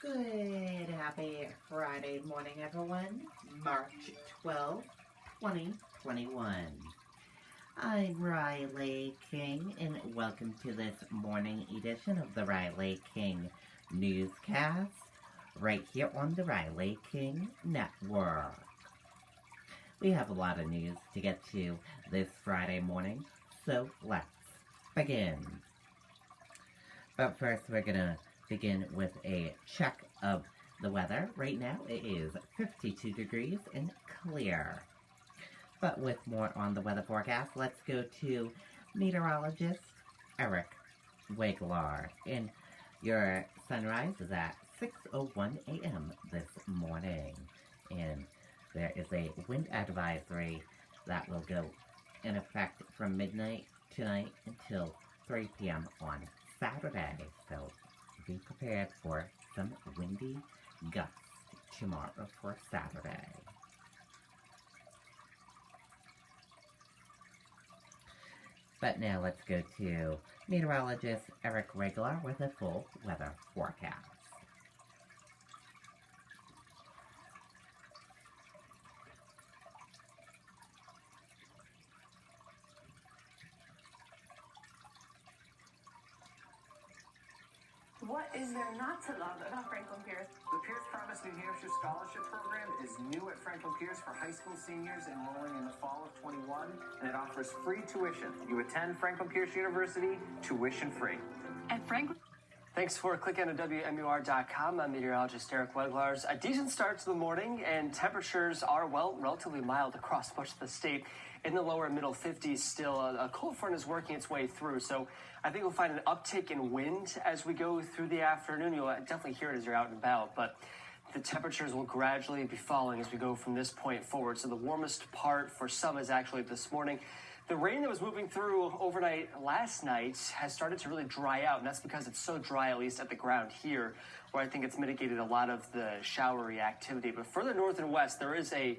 Good, happy Friday morning, everyone. March 12th, 2021. I'm Riley King, and welcome to this morning edition of the Riley King Newscast, right here on the Riley King Network. We have a lot of news to get to this Friday morning, so let's begin. But first, we're gonna begin with a check of the weather. Right now it is 52 degrees and clear. But with more on the weather forecast, let's go to meteorologist Eric Wiglar. And your sunrise is at 6:01 a.m. this morning. And there is a wind advisory that will go in effect from midnight tonight until 3 p.m. on Saturday. So be prepared for some windy gusts tomorrow for Saturday. But now let's go to meteorologist Eric Regler with a full weather forecast. What is there not to love about Franklin Pierce? The Pierce Promise New Hampshire Scholarship Program is new at Franklin Pierce for high school seniors enrolling in the fall of 21, and it offers free tuition. You attend Franklin Pierce University, tuition free. At Franklin. Thanks for clicking on WMUR.com. I'm meteorologist Eric Weglars. A decent start to the morning, and temperatures are, relatively mild across much of the state. In the lower middle 50s still. A cold front is working its way through, so I think we'll find an uptick in wind as we go through the afternoon. You'll definitely hear it as you're out and about, but the temperatures will gradually be falling as we go from this point forward. So the warmest part for some is actually this morning. The rain that was moving through overnight last night has started to really dry out, and that's because it's so dry, at least at the ground here, where I think it's mitigated a lot of the showery activity. But further north and west, there is an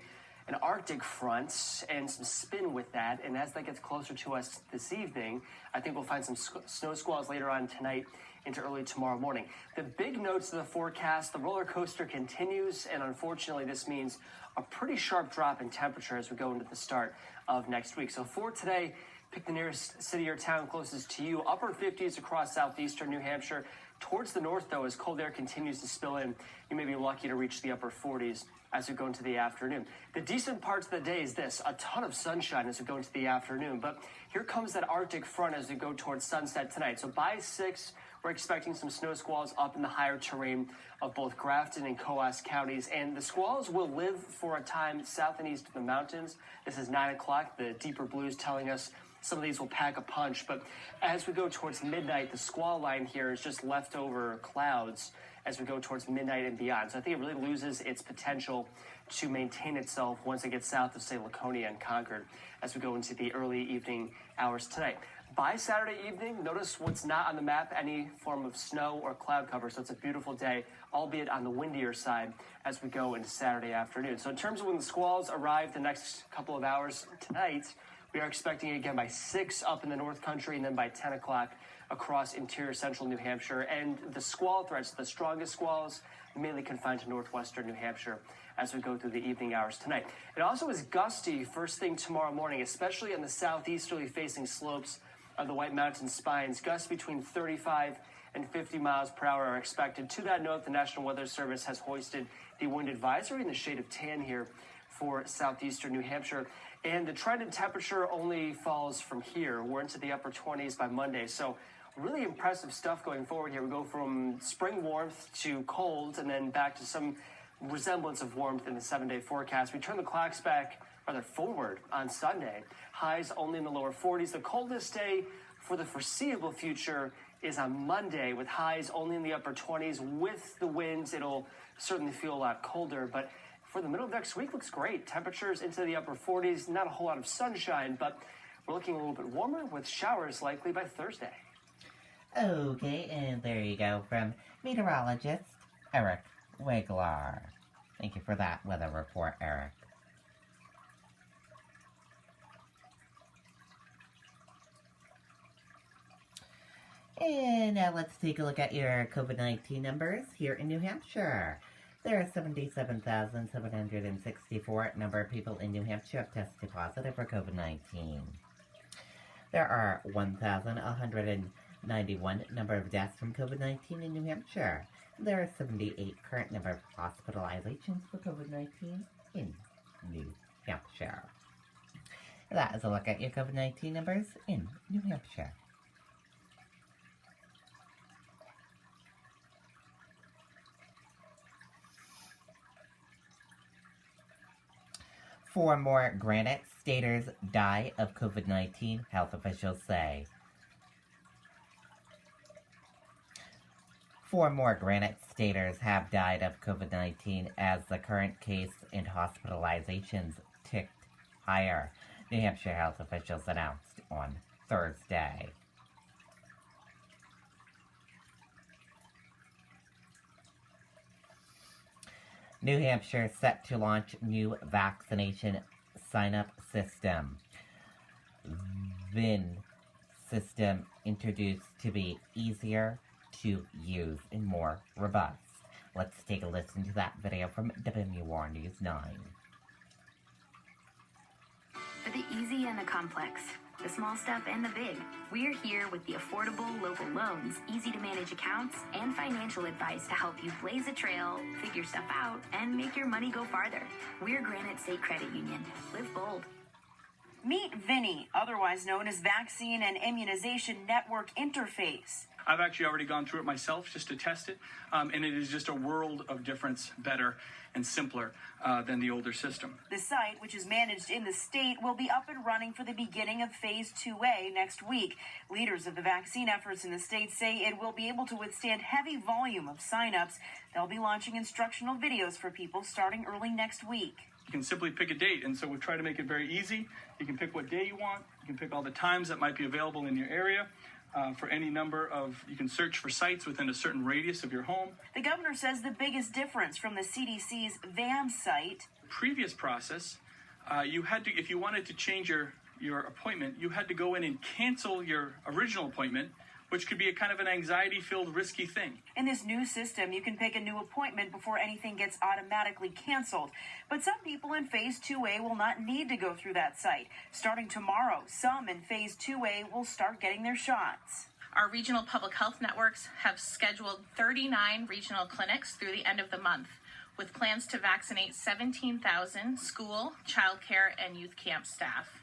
Arctic front and some spin with that, and as that gets closer to us this evening, I think we'll find some snow squalls later on tonight into early tomorrow morning. The big notes of the forecast, the roller coaster continues, and unfortunately this means a pretty sharp drop in temperature as we go into the start of next week. So for today, pick the nearest city or town closest to you. Upper 50s across southeastern New Hampshire. Towards the north, though, as cold air continues to spill in, you may be lucky to reach the upper 40s as we go into the afternoon. The decent parts of the day is this: a ton of sunshine as we go into the afternoon. But here comes that Arctic front as we go towards sunset tonight. So by 6, we're expecting some snow squalls up in the higher terrain of both Grafton and Coas counties. And the squalls will live for a time south and east of the mountains. This is 9 o'clock. The deeper blues telling us some of these will pack a punch. But as we go towards midnight, the squall line here is just leftover clouds as we go towards midnight and beyond. So I think it really loses its potential to maintain itself once it gets south of, say, Laconia and Concord as we go into the early evening hours tonight. By Saturday evening, notice what's not on the map, any form of snow or cloud cover. So it's a beautiful day, albeit on the windier side as we go into Saturday afternoon. So in terms of when the squalls arrive the next couple of hours tonight, we are expecting it again by 6 up in the North Country and then by 10 o'clock across interior central New Hampshire. And the squall threats, the strongest squalls, mainly confined to northwestern New Hampshire as we go through the evening hours tonight. It also is gusty first thing tomorrow morning, especially on the southeasterly facing slopes of the White Mountain spines. Gusts between 35 and 50 miles per hour are expected. To that note, the National Weather Service has hoisted the wind advisory in the shade of tan here for southeastern New Hampshire. And the trend in temperature only falls from here. We're into the upper 20s by Monday. So really impressive stuff going forward here. We go from spring warmth to cold and then back to some resemblance of warmth in the 7-day forecast. We turn the clocks back, rather forward, on Sunday. Highs only in the lower 40s. The coldest day for the foreseeable future is on Monday, with highs only in the upper 20s. With the winds, it'll certainly feel a lot colder, but for the middle of next week, looks great. Temperatures into the upper 40s, not a whole lot of sunshine, but we're looking a little bit warmer with showers likely by Thursday. Okay, and there you go from meteorologist Eric Wiglar. Thank you for that weather report, Eric. And now let's take a look at your COVID-19 numbers here in New Hampshire. There are 77,764 number of people in New Hampshire have tested positive for COVID-19. There are 1,191 number of deaths from COVID-19 in New Hampshire. There are 78 current number of hospitalizations for COVID-19 in New Hampshire. That is a look at your COVID-19 numbers in New Hampshire. Four more Granite Staters die of COVID-19, health officials say. 4 more Granite Staters have died of COVID-19 as the current case and hospitalizations ticked higher, New Hampshire health officials announced on Thursday. New Hampshire set to launch new vaccination sign-up system. VIN system introduced to be easier to use and more robust. Let's take a listen to that video from WMUR News 9. For the easy and the complex, the small stuff and the big, we're here with the affordable local loans, easy to manage accounts, and financial advice to help you blaze a trail, figure stuff out, and make your money go farther. We're Granite State Credit Union. Live bold. Meet Vinny, otherwise known as Vaccine and Immunization Network Interface. I've actually already gone through it myself just to test it, and it is just a world of difference, better and simpler than the older system. The site, which is managed in the state, will be up and running for the beginning of Phase 2A next week. Leaders of the vaccine efforts in the state say it will be able to withstand heavy volume of signups. They'll be launching instructional videos for people starting early next week. You can simply pick a date, and so we try to make it very easy. You can pick what day you want. You can pick all the times that might be available in your area. For any number of, you can search for sites within a certain radius of your home. The governor says the biggest difference from the CDC's VAM site. Previous process, you had to, if you wanted to change your appointment, you had to go in and cancel your original appointment, which could be a kind of an anxiety-filled, risky thing. In this new system, you can pick a new appointment before anything gets automatically canceled. But some people in Phase 2A will not need to go through that site. Starting tomorrow, some in Phase 2A will start getting their shots. Our regional public health networks have scheduled 39 regional clinics through the end of the month, with plans to vaccinate 17,000 school, childcare, and youth camp staff.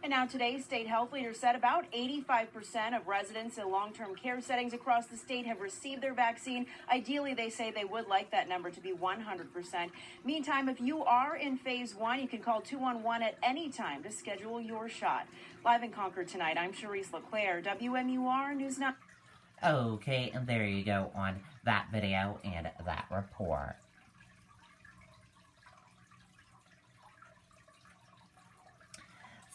And now today, state health leaders said about 85% of residents in long-term care settings across the state have received their vaccine. Ideally, they say they would like that number to be 100%. Meantime, if you are in Phase 1, you can call 211 at any time to schedule your shot. Live in Concord tonight, I'm Charisse LeClaire, WMUR News 9. Okay, and there you go on that video and that report.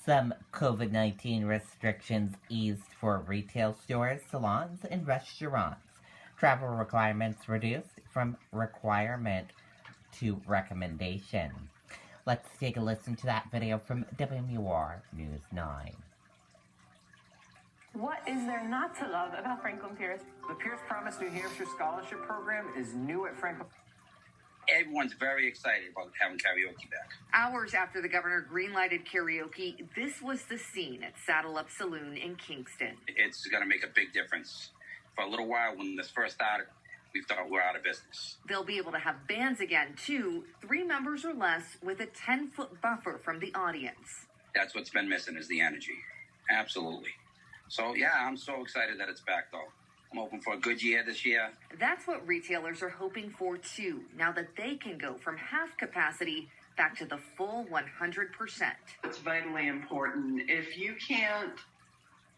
Some COVID-19 restrictions eased for retail stores, salons, and restaurants. Travel requirements reduced from requirement to recommendation. Let's take a listen to that video from WMUR News 9. What is there not to love about Franklin Pierce? The Pierce Promise New Hampshire Scholarship Program is new at Franklin. Everyone's very excited about having karaoke back. Hours after the governor greenlighted karaoke, this was the scene at Saddle Up Saloon in Kingston. It's going to make a big difference. For a little while, when this first started, we thought we were out of business. They'll be able to have bands again, too, 3 members or less with a 10-foot buffer from the audience. That's what's been missing is the energy. Absolutely. So, yeah, I'm so excited that it's back, though. I'm hoping for a good year this year. That's what retailers are hoping for, too, now that they can go from half capacity back to the full 100%. It's vitally important. If you can't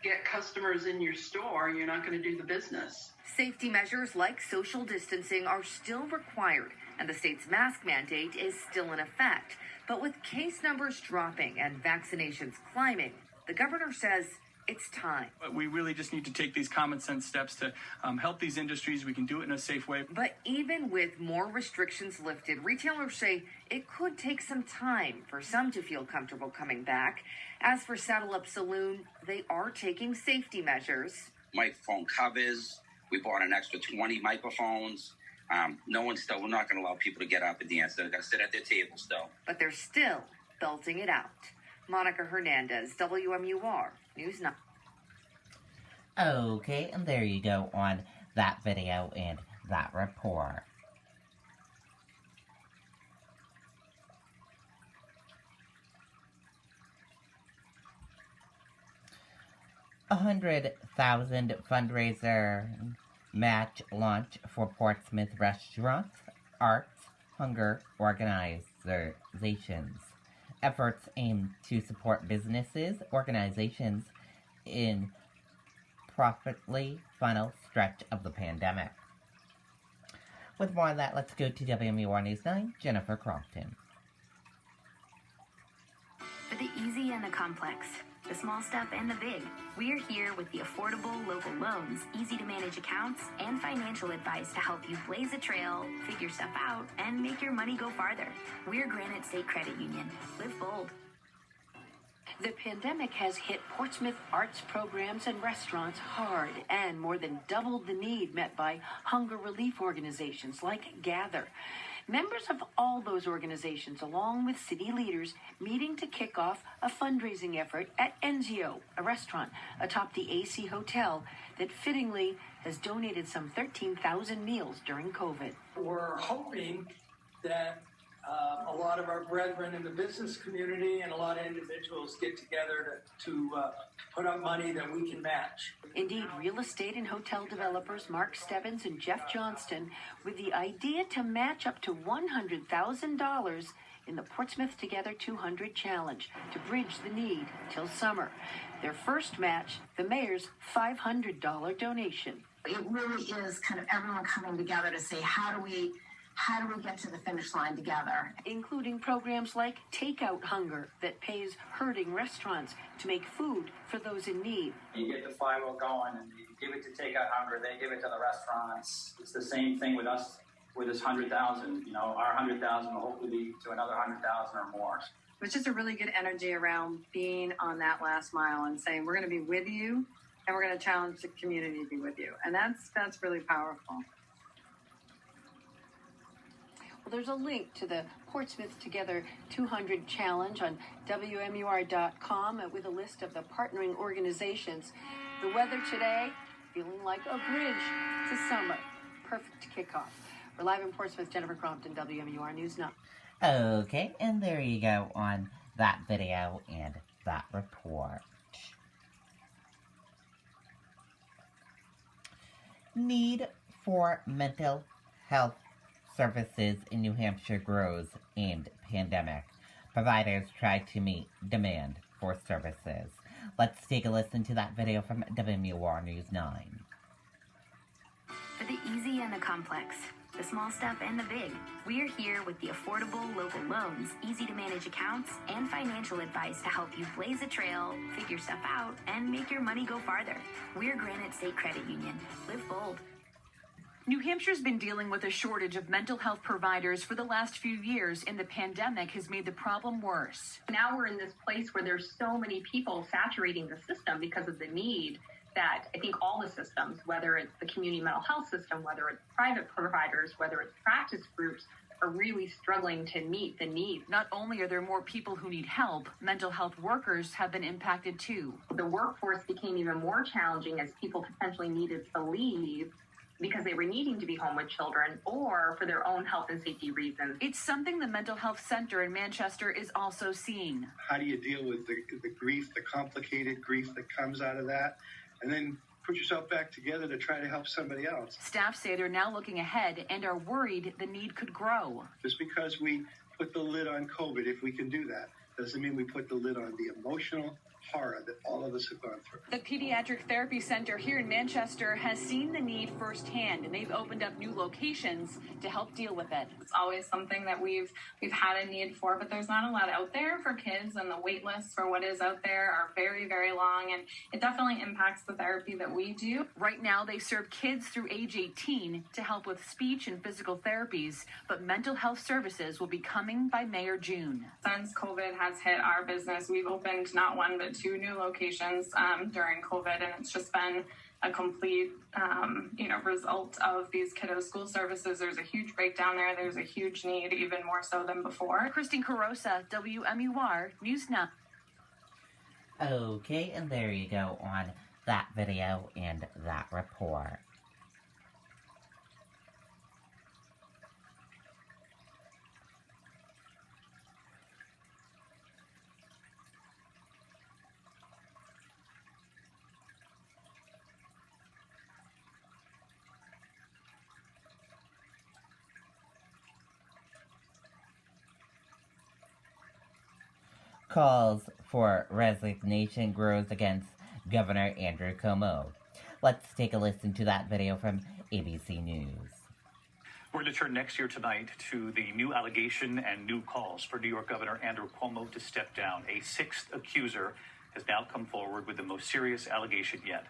get customers in your store, you're not going to do the business. Safety measures like social distancing are still required, and the state's mask mandate is still in effect. But with case numbers dropping and vaccinations climbing, the governor says It's time. But we really just need to take these common sense steps to help these industries. We can do it in a safe way. But even with more restrictions lifted, retailers say it could take some time for some to feel comfortable coming back. As for Saddle Up Saloon, they are taking safety measures. Microphone covers. We bought an extra 20 microphones. We're not going to allow people to get up and dance. They're going to sit at their table still. But they're still belting it out. Monica Hernandez, WMUR News 9. Okay, and there you go on that video and that report. $100,000 fundraiser match launch for Portsmouth restaurants, arts, hunger organizations. Efforts aim to support businesses, organizations in profitably final stretch of the pandemic. With more on that, let's go to WMUR News 9, Jennifer Crompton. For the easy and the complex, the small stuff and the big, we're here with the affordable local loans, easy to manage accounts, and financial advice to help you blaze a trail, figure stuff out, and make your money go farther. We're Granite State Credit Union. Live bold. The pandemic has hit Portsmouth arts programs and restaurants hard and more than doubled the need met by hunger relief organizations like Gather. Members of all those organizations, along with city leaders, meeting to kick off a fundraising effort at Enzio, a restaurant atop the AC Hotel that fittingly has donated some 13,000 meals during COVID. We're hoping that a lot of our brethren in the business community and a lot of individuals get together to put up money that we can match. Indeed, real estate and hotel developers Mark Stebbins and Jeff Johnston with the idea to match up to $100,000 in the Portsmouth Together 200 Challenge to bridge the need till summer. Their first match, the mayor's $500 donation. It really is kind of everyone coming together to say, how do we get to the finish line together? Including programs like Takeout Hunger that pays hurting restaurants to make food for those in need. You get the flywheel going and you give it to Takeout Hunger, they give it to the restaurants. It's the same thing with us with this 100,000. You know, our 100,000 will hopefully be to another 100,000 or more. It's just a really good energy around being on that last mile and saying, we're going to be with you and we're going to challenge the community to be with you. And that's really powerful. Well, there's a link to the Portsmouth Together 200 Challenge on WMUR.com with a list of the partnering organizations. The weather today, feeling like a bridge to summer. Perfect kickoff. We're live in Portsmouth, Jennifer Crompton, WMUR News 9. Okay, and there you go on that video and that report. Need for mental health services in New Hampshire grows amid pandemic. Providers try to meet demand for services. Let's take a listen to that video from WMUR News 9. For the easy and the complex, the small stuff and the big, we're here with the affordable local loans, easy to manage accounts, and financial advice to help you blaze a trail, figure stuff out, and make your money go farther. We're Granite State Credit Union. Live bold. New Hampshire's been dealing with a shortage of mental health providers for the last few years, and the pandemic has made the problem worse. Now we're in this place where there's so many people saturating the system because of the need that I think all the systems, whether it's the community mental health system, whether it's private providers, whether it's practice groups, are really struggling to meet the need. Not only are there more people who need help, mental health workers have been impacted too. The workforce became even more challenging as people potentially needed to leave because they were needing to be home with children or for their own health and safety reasons. It's something the Mental Health Center in Manchester is also seeing. How do you deal with the grief, the complicated grief that comes out of that, and then put yourself back together to try to help somebody else? Staff say they're now looking ahead and are worried the need could grow. Just because we put the lid on COVID, if we can do that, doesn't mean we put the lid on the emotional, horror that all of us have gone through. The Pediatric Therapy Center here in Manchester has seen the need firsthand, and they've opened up new locations to help deal with it. It's always something that we've had a need for, but there's not a lot out there for kids, and the wait lists for what is out there are very, very long, and it definitely impacts the therapy that we do. Right now, they serve kids through age 18 to help with speech and physical therapies, but mental health services will be coming by May or June. Since COVID has hit our business, we've opened not one but two new locations during COVID, and it's just been a complete result of these kiddo school services. There's a huge breakdown there. There's a huge need, even more so than before. Christine Carosa, WMUR News Now. Okay, and there you go on that video and that report. Calls for resignation grows against Governor Andrew Cuomo. Let's take a listen to that video from ABC News. We're going to turn next year tonight to the new allegation and new calls for New York Governor Andrew Cuomo to step down. A sixth accuser has now come forward with the most serious allegation yet.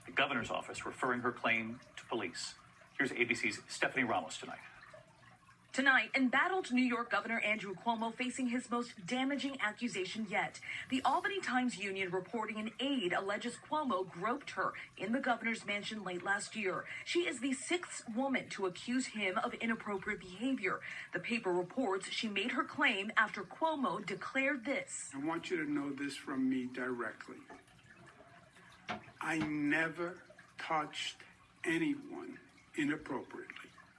The governor's office referring her claim to police. Here's ABC's Stephanie Ramos tonight. Tonight, embattled New York Governor Andrew Cuomo facing his most damaging accusation yet. The Albany Times-Union reporting an aide alleges Cuomo groped her in the governor's mansion late last year. She is the sixth woman to accuse him of inappropriate behavior. The paper reports she made her claim after Cuomo declared this. I want you to know this from me directly. I never touched anyone inappropriately.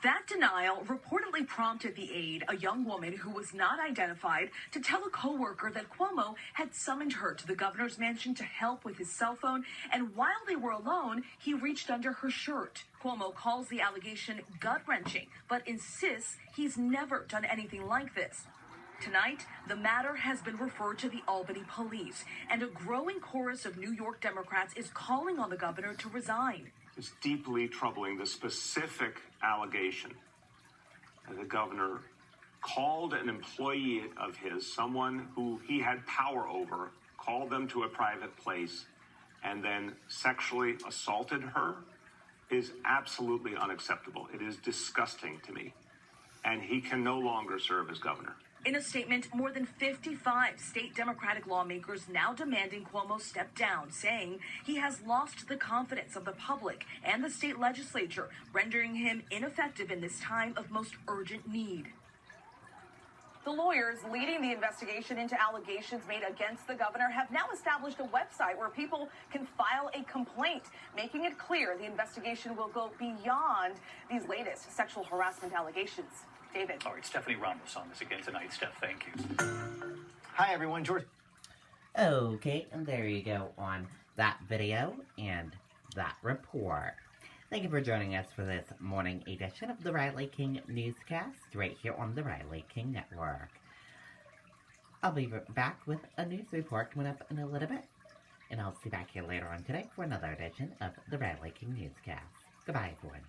That denial reportedly prompted the aide, a young woman who was not identified, to tell a coworker that Cuomo had summoned her to the governor's mansion to help with his cell phone, and while they were alone, he reached under her shirt. Cuomo calls the allegation gut-wrenching, but insists he's never done anything like this. Tonight, the matter has been referred to the Albany police, and a growing chorus of New York Democrats is calling on the governor to resign. It's deeply troubling, the specific allegation that the governor called an employee of his, someone who he had power over, called them to a private place, and then sexually assaulted her is absolutely unacceptable. It is disgusting to me. And he can no longer serve as governor. In a statement, more than 55 state Democratic lawmakers now demanding Cuomo step down, saying he has lost the confidence of the public and the state legislature, rendering him ineffective in this time of most urgent need. The lawyers leading the investigation into allegations made against the governor have now established a website where people can file a complaint, making it clear the investigation will go beyond these latest sexual harassment allegations. David. All right, Stephanie Ramos on this again tonight. Steph, thank you. Hi, everyone. George. Okay, and there you go on that video and that report. Thank you for joining us for this morning edition of the Riley King Newscast, right here on the Riley King Network. I'll be back with a news report coming up in a little bit, and I'll see you back here later on today for another edition of the Riley King Newscast. Goodbye, everyone.